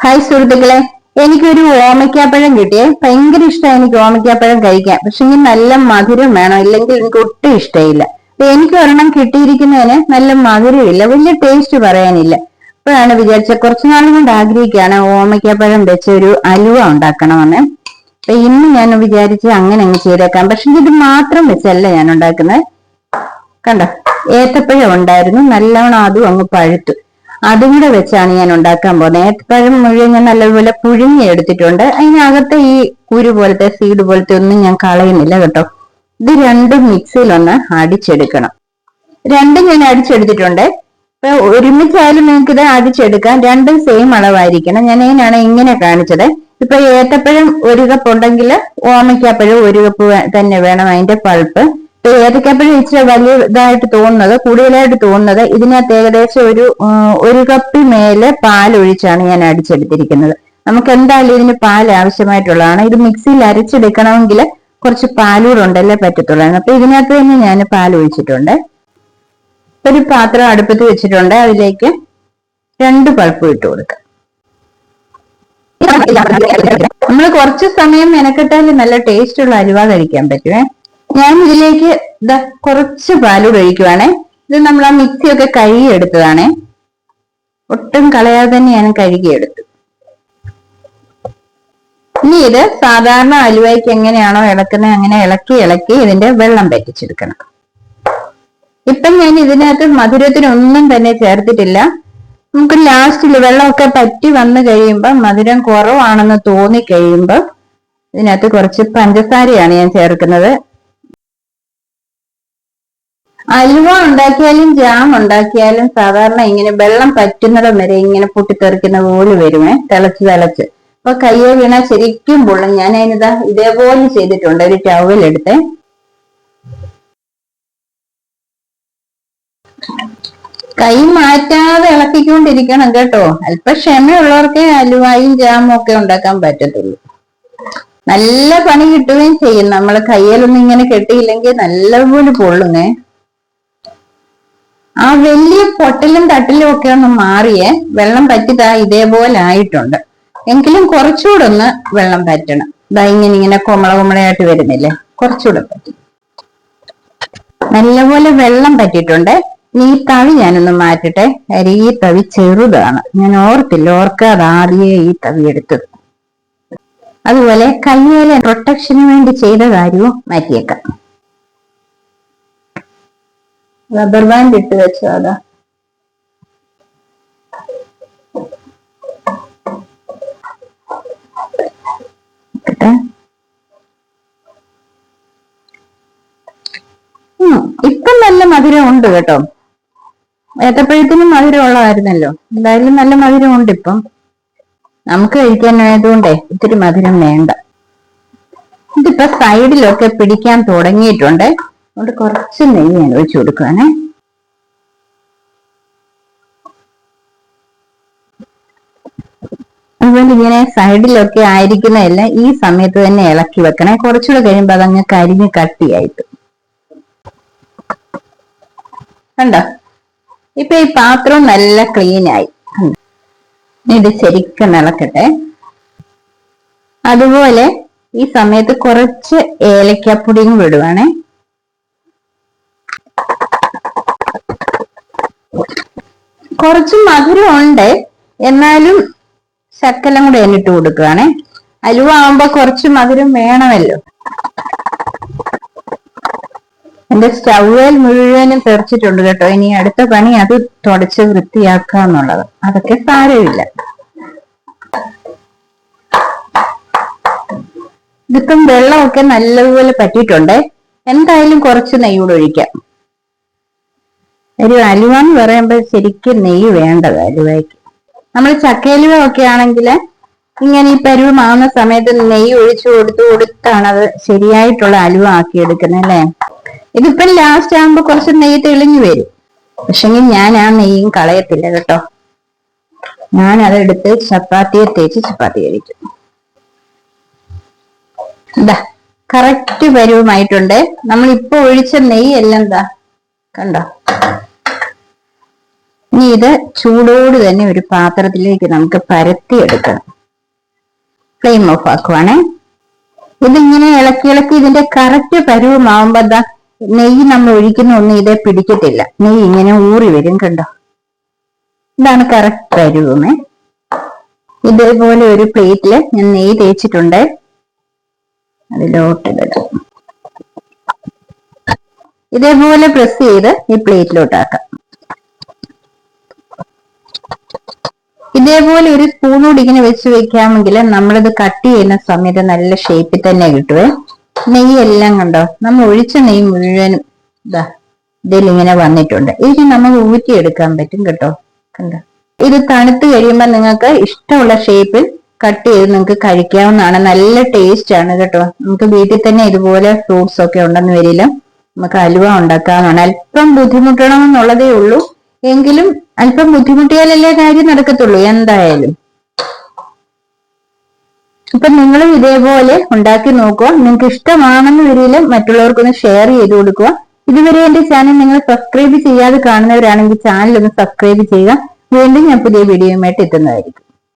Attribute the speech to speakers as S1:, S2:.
S1: Hi സുഹൃത്തുക്കളെ, എനിക്കൊരു ഓമയ്ക്കാപ്പഴം കിട്ടിയേ. ഭയങ്കര ഇഷ്ടമാണ് എനിക്ക് ഓമയ്ക്കാപ്പഴം കഴിക്കാൻ. പക്ഷെ ഇനി നല്ല മധുരം വേണം, ഇല്ലെങ്കിൽ എനിക്ക് ഒട്ടും ഇഷ്ടമില്ല. എനിക്ക് ഒരെണ്ണം കിട്ടിയിരിക്കുന്നതിന് നല്ല മധുരമില്ല, വലിയ ടേസ്റ്റ് പറയാനില്ല. അപ്പോഴാണ് വിചാരിച്ചത്, കുറച്ചുനാളും കൊണ്ട് ആഗ്രഹിക്കുകയാണ് ഓമയ്ക്കാപ്പഴം വെച്ച് ഒരു അലുവ ഉണ്ടാക്കണമെന്ന്. അപ്പൊ ഇന്ന് ഞാൻ വിചാരിച്ച് അങ്ങനെ അങ്ങ് ചെയ്തേക്കാം. പക്ഷെ ഇത് മാത്രം വെച്ചല്ല ഞാൻ ഉണ്ടാക്കുന്നത്. കണ്ടോ, ഏത്തപ്പഴം ഉണ്ടായിരുന്നു, നല്ലവണ്ണം അതും അങ്ങ് പഴുത്തു. അതും കൂടെ വെച്ചാണ് ഞാൻ ഉണ്ടാക്കാൻ പോകുന്നത്. ഏത്തപ്പഴം മുഴുവൻ ഞാൻ നല്ലതുപോലെ പുഴുങ്ങി എടുത്തിട്ടുണ്ട്. അതിനകത്ത് ഈ കുരു പോലത്തെ സീഡ് പോലത്തെ ഒന്നും ഞാൻ കളയുന്നില്ല കേട്ടോ. ഇത് രണ്ടും മിക്സിയിലൊന്ന് അടിച്ചെടുക്കണം. രണ്ടും ഞാൻ അടിച്ചെടുത്തിട്ടുണ്ട്. ഇപ്പൊ ഒരുമിച്ചായാലും നിങ്ങൾക്ക് ഇത് അടിച്ചെടുക്കാം. രണ്ടും സെയിം അളവായിരിക്കണം. ഞാൻ അതിനാണ് ഇങ്ങനെ കാണിച്ചത്. ഇപ്പൊ ഏത്തപ്പഴം 1 കപ്പ് ഉണ്ടെങ്കിൽ ഓമയ്ക്കാപ്പഴം 1 കപ്പ് തന്നെ വേണം അതിന്റെ പൾപ്പ്. ഏത്തക്കാപ്പഴം ഇച്ചിരി വലിയതായിട്ട് തോന്നുന്നത്, കൂടുതലായിട്ട് തോന്നുന്നത്, ഇതിനകത്ത് ഏകദേശം ഒരു കപ്പിൽ മേലെ പാലൊഴിച്ചാണ് ഞാൻ അടിച്ചെടുത്തിരിക്കുന്നത്. നമുക്ക് എന്തായാലും ഇതിന് പാൽ ആവശ്യമായിട്ടുള്ളതാണ്. ഇത് മിക്സിയിൽ അരച്ചെടുക്കണമെങ്കിൽ കുറച്ച് പാലൂടെ ഉണ്ടല്ലേ പറ്റത്തുള്ളൂ. അപ്പൊ ഇതിനകത്ത് തന്നെ ഞാൻ പാൽ ഒഴിച്ചിട്ടുണ്ട്. ഒരു പാത്രം അടുപ്പത്ത് വെച്ചിട്ടുണ്ട്. അതിലേക്ക് 2 പൾപ്പ് ഇട്ട് കൊടുക്കാം. നമ്മൾ കുറച്ച് സമയം മെനക്കെട്ടാൽ നല്ല ടേസ്റ്റ് ഉള്ള അലുവ കഴിക്കാൻ പറ്റുമേ. ഞാൻ ഇതിലേക്ക് കുറച്ച് പാലൂടെ ഒഴിക്കുവാണേ. ഇത് നമ്മൾ ആ മിക്സിയൊക്കെ കഴുകിയെടുത്തതാണേ, ഒട്ടും കളയാതെ തന്നെ ഞാൻ കഴുകിയെടുത്തു. ഇനി ഇത് സാധാരണ അലുവയ്ക്ക് എങ്ങനെയാണോ ഇളക്കുന്നത് അങ്ങനെ ഇളക്കി ഇളക്കി ഇതിന്റെ വെള്ളം പറ്റിച്ചെടുക്കണം. ഇപ്പം ഞാൻ ഇതിനകത്ത് മധുരത്തിനൊന്നും തന്നെ ചേർത്തിട്ടില്ല. നമുക്ക് ലാസ്റ്റിൽ വെള്ളമൊക്കെ പറ്റി വന്നു കഴിയുമ്പോൾ മധുരം കുറവാണെന്ന് തോന്നി കഴിയുമ്പോൾ ഇതിനകത്ത് കുറച്ച് പഞ്ചസാരയാണ് ഞാൻ ചേർക്കുന്നത്. അലുവ ഉണ്ടാക്കിയാലും ജാം ഉണ്ടാക്കിയാലും സാധാരണ ഇങ്ങനെ വെള്ളം പറ്റുന്നിടം വരെ ഇങ്ങനെ പൊട്ടിത്തെറിക്കുന്ന പോലെ വരുമേ, തിളച്ച്. അപ്പൊ കയ്യെ വീണ ശരിക്കും പൊള്ളും. ഞാൻ അതിനിതാ ഇതേപോലെ ചെയ്തിട്ടുണ്ട്. ഒരു ടവൽ എടുത്ത് കൈ മാറ്റാതെ ഇളക്കിക്കൊണ്ടിരിക്കണം കേട്ടോ. അല്പ ക്ഷമയുള്ളവർക്കേ അലുവായും ജാമും ഒക്കെ ഉണ്ടാക്കാൻ പറ്റത്തുള്ളൂ. നല്ല പണി കിട്ടുകയും ചെയ്യും. നമ്മള് കയ്യിലൊന്നും ഇങ്ങനെ കെട്ടിയില്ലെങ്കിൽ നല്ലപോലെ പൊള്ളുങ്ങേ. ആ വലിയ പൊട്ടലും തട്ടലും ഒക്കെ ഒന്ന് മാറിയേ, വെള്ളം പറ്റിതാ ഇതേപോലെ ആയിട്ടുണ്ട്. എങ്കിലും കുറച്ചുകൂടെ ഒന്ന് വെള്ളം പറ്റണം. ഇങ്ങനെ കൊമളയായിട്ട് വരുന്നില്ലേ, കുറച്ചുകൂടെ പറ്റും. നല്ലപോലെ വെള്ളം പറ്റിയിട്ടുണ്ട്. ഈ തവി ഞാനൊന്ന് മാറ്റട്ടെ. ഈ തവി ചെറുതാണ്, ഞാൻ ഓർക്കാതെ ആദ്യമേ ഈ തവി എടുത്തത്. അതുപോലെ കയ്യിലെ പ്രൊട്ടക്ഷന് വേണ്ടി ചെയ്ത കാര്യവും മാറ്റിയേക്കാം. റബ്ബർ ബാൻഡ് ഇട്ട് വെച്ചോ. അതാ ഇപ്പം നല്ല മധുരം ഉണ്ട് കേട്ടോ. ഏത്തപ്പഴത്തിനും മധുരം ഉള്ളതായിരുന്നല്ലോ. എന്തായാലും നല്ല മധുരം ഉണ്ട്. ഇപ്പം നമുക്ക് കഴിക്കാനായതുകൊണ്ടേ ഇത്തിരി മധുരം വേണ്ട. ഇതിപ്പോ സൈഡിലൊക്കെ പിടിക്കാൻ തുടങ്ങിയിട്ടുണ്ട്. അതുകൊണ്ട് കുറച്ച് നെയ്യ് ഞാൻ ഒഴിച്ചു കൊടുക്കുകയാണേ. അതുപോലെ ഇങ്ങനെ സൈഡിലൊക്കെ ആയിരിക്കുന്നതെല്ലാം ഈ സമയത്ത് തന്നെ ഇളക്കി വെക്കണേ. കുറച്ചുകൂടെ കഴിയുമ്പോൾ അതങ്ങ് കരിഞ്ഞ് കട്ടിയായിട്ട്. കണ്ടോ, ഇപ്പൊ ഈ പാത്രം നല്ല ക്ലീനായി. ഇത് ശരിക്കും ഇളക്കട്ടെ. അതുപോലെ ഈ സമയത്ത് കുറച്ച് ഏലക്കാപ്പൊടിയും വിടുവാണേ. കുറച്ച് മധുരം ഉണ്ട്, എന്നാലും ശക്കലം കൂടെ എന്നിട്ട് കൊടുക്കുകയാണേ. അലുവ ആവുമ്പോ കുറച്ച് മധുരം വേണമല്ലോ. എന്റെ സ്റ്റൗവേൽ മുഴുവനും തെറിച്ചിട്ടുണ്ട് കേട്ടോ. ഇനി അടുത്ത പണി അത് തുടച്ച് വൃത്തിയാക്കാന്നുള്ളത്. അതൊക്കെ സാരമില്ല. ഇതിപ്പം വെള്ളമൊക്കെ നല്ലതുപോലെ പറ്റിയിട്ടുണ്ട്. എന്തായാലും കുറച്ച് നെയ്യ് കൂടെ ഒഴിക്കാം. ഒരു അലുവ എന്ന് പറയുമ്പോൾ ശരിക്കും നെയ്യ് വേണ്ടത് അലുവയ്ക്ക്. നമ്മൾ ചക്കയലുവ ഒക്കെ ആണെങ്കിൽ ഇങ്ങനെ ഈ പരുവമാവുന്ന സമയത്ത് നെയ്യ് ഒഴിച്ചു കൊടുത്താണ് അത് ശരിയായിട്ടുള്ള അലുവ ആക്കിയെടുക്കുന്നത് അല്ലേ. ഇതിപ്പം ലാസ്റ്റ് ആകുമ്പോ കുറച്ച് നെയ്യ് തെളിഞ്ഞു വരും. പക്ഷെങ്കിൽ ഞാൻ ആ നെയ്യും കളയത്തില്ല കേട്ടോ. ഞാൻ അതെടുത്ത് ചപ്പാത്തിയെ തേച്ച് ചപ്പാത്തി കഴിക്കും. എന്താ കറക്റ്റ് പരുവമായിട്ടുണ്ട്. നമ്മൾ ഇപ്പൊ ഒഴിച്ച നെയ്യ് എല്ലാം എന്താ കണ്ടോ. ഇനി ഇത് ചൂടോട് തന്നെ ഒരു പാത്രത്തിലേക്ക് നമുക്ക് പരത്തിയെടുക്കണം. Flame off ആക്കുവാണേ. ഇതിങ്ങനെ ഇളക്കി ഇളക്കി ഇതിന്റെ കറക്റ്റ് പരുവമാവുമ്പോ ദാ നെയ്യ് നമ്മൾ ഒഴിക്കുന്ന ഒന്നും ഇതേ പിടിക്കത്തില്ല. നെയ്യ് ഇങ്ങനെ ഊറി വരും, കണ്ടോ? ഇതാണ് കറക്റ്റ് പരുവമേ. ഇതേപോലെ ഒരു പ്ലേറ്റില് ഞാൻ നെയ്യ് തേച്ചിട്ടുണ്ട്, അതിലോട്ടിടാം. ഇതേപോലെ പ്രസ് ചെയ്ത് ഈ പ്ലേറ്റിലോട്ടാക്കാം. ഇതേപോലെ ഒരു സ്പൂണോട് ഇങ്ങനെ വെച്ച് വെക്കാമെങ്കിൽ നമ്മളിത് കട്ട് ചെയ്യുന്ന സമയത്ത് നല്ല ഷേപ്പിൽ തന്നെ കിട്ടുവേ. നെയ്യെല്ലാം കണ്ടോ, നമ്മൾ ഒഴിച്ച നെയ്യ് മുഴുവനും ഇതാ ഇതിലിങ്ങനെ വന്നിട്ടുണ്ട്. ഇത് നമുക്ക് ഊറ്റിയെടുക്കാൻ പറ്റും കേട്ടോ, കണ്ടോ? ഇത് തണുത്ത് കഴിയുമ്പോൾ നിങ്ങൾക്ക് ഇഷ്ടമുള്ള ഷേപ്പിൽ കട്ട് ചെയ്ത് നിങ്ങൾക്ക് കഴിക്കാവുന്നതാണ്. നല്ല ടേസ്റ്റ് ആണ് കേട്ടോ. നമുക്ക് വീട്ടിൽ തന്നെ ഇതുപോലെ ഫ്രൂട്ട്സ് ഒക്കെ ഉണ്ടെന്ന് വരില്ല, നമുക്ക് ഹലുവ ഉണ്ടാക്കാവുന്നതാണ്. അല്പം ബുദ്ധിമുട്ടണമെന്നുള്ളതേ ഉള്ളൂ, എങ്കിലും അല്പം ബുദ്ധിമുട്ടിയാലല്ലേ കാര്യം നടക്കത്തുള്ളൂ എന്തായാലും. അപ്പൊ നിങ്ങളും ഇതേപോലെ ഉണ്ടാക്കി നോക്കുക. നിങ്ങൾക്ക് ഇഷ്ടമാണെന്ന് വരില്ല, മറ്റുള്ളവർക്കൊന്ന് ഷെയർ ചെയ്ത് കൊടുക്കുക. ഇതുവരെ എന്റെ ചാനൽ നിങ്ങൾ സബ്സ്ക്രൈബ് ചെയ്യാതെ കാണുന്നവരാണെങ്കിൽ ചാനൽ ഒന്ന് സബ്സ്ക്രൈബ് ചെയ്യുക. വീണ്ടും ഞാൻ പുതിയ വീഡിയോയുമായിട്ട് എത്തുന്നതായിരിക്കും.